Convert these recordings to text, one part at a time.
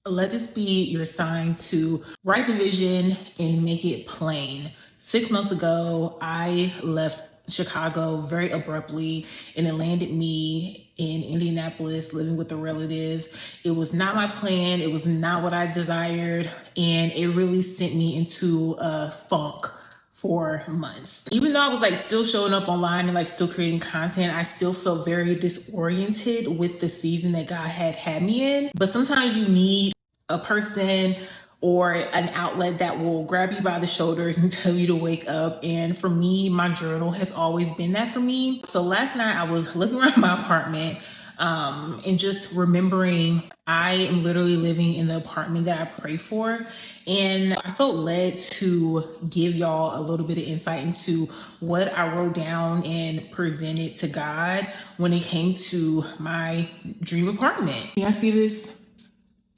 Let this be your sign to write the vision and make it plain. 6 months ago, I left Chicago very abruptly, and it landed me in Indianapolis living with a relative. It was not my plan. It was not what I desired. And it really sent me into a funk for months. Even though I was still showing up online and still creating content, I still felt very disoriented with the season that God had me in. But sometimes you need a person or an outlet that will grab you by the shoulders and tell you to wake up. And for me, my journal has always been that for me. So last night I was looking around my apartment and just remembering I am literally living in the apartment that I pray for. And I felt led to give y'all a little bit of insight into what I wrote down and presented to God when it came to my dream apartment. Can y'all see this?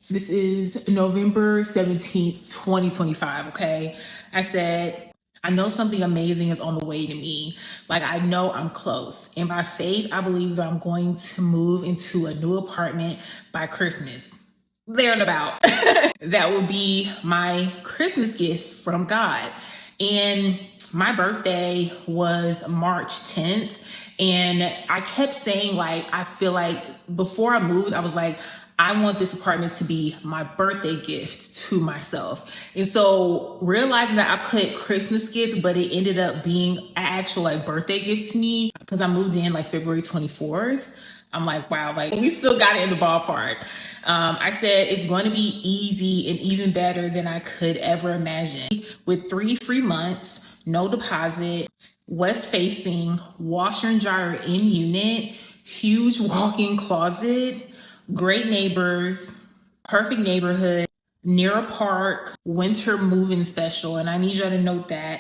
This is November 17th, 2025, okay? I said, I know something amazing is on the way to me. I know I'm close. And by faith, I believe that I'm going to move into a new apartment by Christmas. There and about. That will be my Christmas gift from God. And my birthday was March 10th. And I kept saying, I feel like before I moved, I was like, I want this apartment to be my birthday gift to myself. And so realizing that I put Christmas gift, but it ended up being an actual birthday gift to me because I moved in February 24th. I'm like, wow, we still got it in the ballpark. I said it's going to be easy and even better than I could ever imagine. With 3 free months, no deposit, west facing, washer and dryer in unit, huge walk-in closet, great neighbors, perfect neighborhood, near a park, winter moving special. And I need y'all to note that.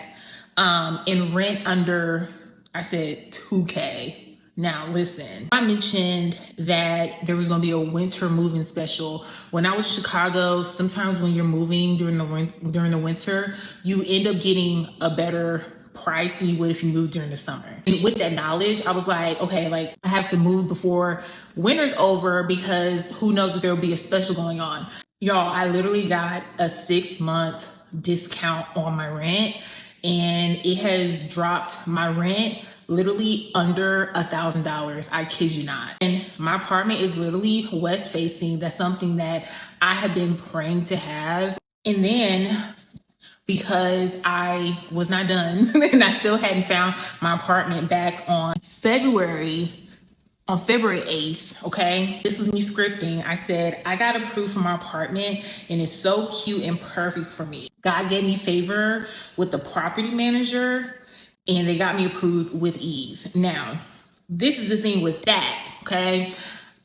And rent under, I said $2K. Now listen, I mentioned that there was going to be a winter moving special. When I was in Chicago, sometimes when you're moving during the winter, you end up getting a better price than you would if you moved during the summer. And with that knowledge, I was like, okay, I have to move before winter's over because who knows if there will be a special going on. Y'all, I literally got a 6-month discount on my rent, and it has dropped my rent literally under $1,000. I kid you not. And my apartment is literally west facing. That's something that I have been praying to have. And then because I was not done and I still hadn't found my apartment back on February 8th, okay? This was me scripting. I said, I got approved for my apartment and it's so cute and perfect for me. God gave me favor with the property manager and they got me approved with ease. Now, this is the thing with that, okay?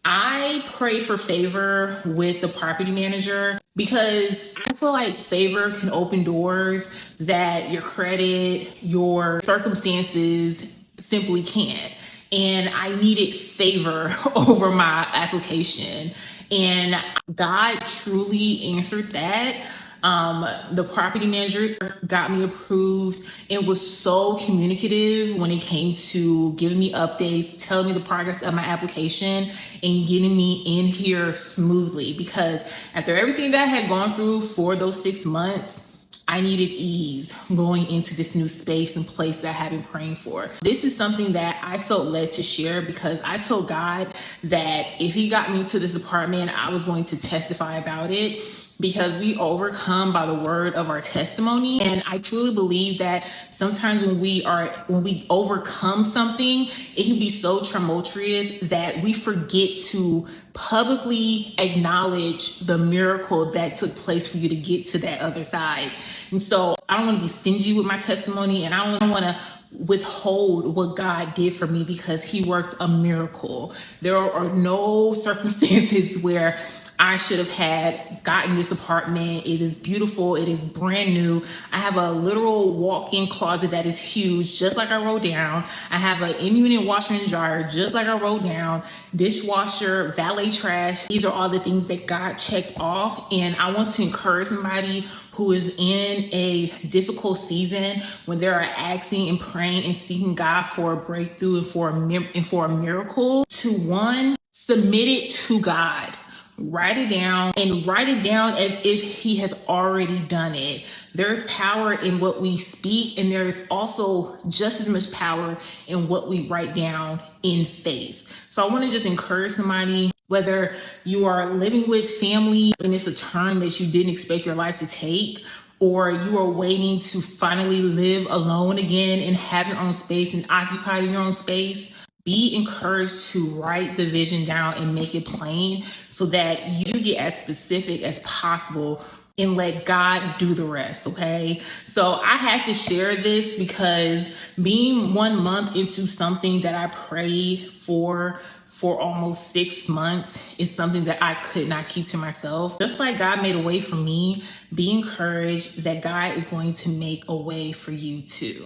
I pray for favor with the property manager because I feel like favor can open doors that your credit, your circumstances simply can't. And I needed favor over my application. And God truly answered that. The property manager got me approved and was so communicative when it came to giving me updates, telling me the progress of my application and getting me in here smoothly. Because after everything that I had gone through for those 6 months, I needed ease going into this new space and place that I had been praying for. This is something that I felt led to share because I told God that if he got me to this apartment, I was going to testify about it. Because we overcome by the word of our testimony. And I truly believe that sometimes when we overcome something, it can be so tumultuous that we forget to publicly acknowledge the miracle that took place for you to get to that other side. And so I don't want to be stingy with my testimony, and I don't want to withhold what God did for me because he worked a miracle. There are no circumstances where I should have had gotten this apartment. It is beautiful. It is brand new. I have a literal walk-in closet that is huge, just like I wrote down. I have an in-unit washer and dryer, just like I wrote down. Dishwasher, valet trash. These are all the things that God checked off. And I want to encourage somebody who is in a difficult season when they are asking and praying and seeking God for a breakthrough and for a miracle to, one, submit it to God. Write it down, and write it down as if he has already done it. There's power in what we speak, and there is also just as much power in what we write down in faith. So I want to just encourage somebody, whether you are living with family and it's a turn that you didn't expect your life to take, or you are waiting to finally live alone again and have your own space and occupy your own space, be encouraged to write the vision down and make it plain so that you get as specific as possible and let God do the rest, okay? So I had to share this because being 1 month into something that I prayed for almost 6 months is something that I could not keep to myself. Just like God made a way for me, be encouraged that God is going to make a way for you too.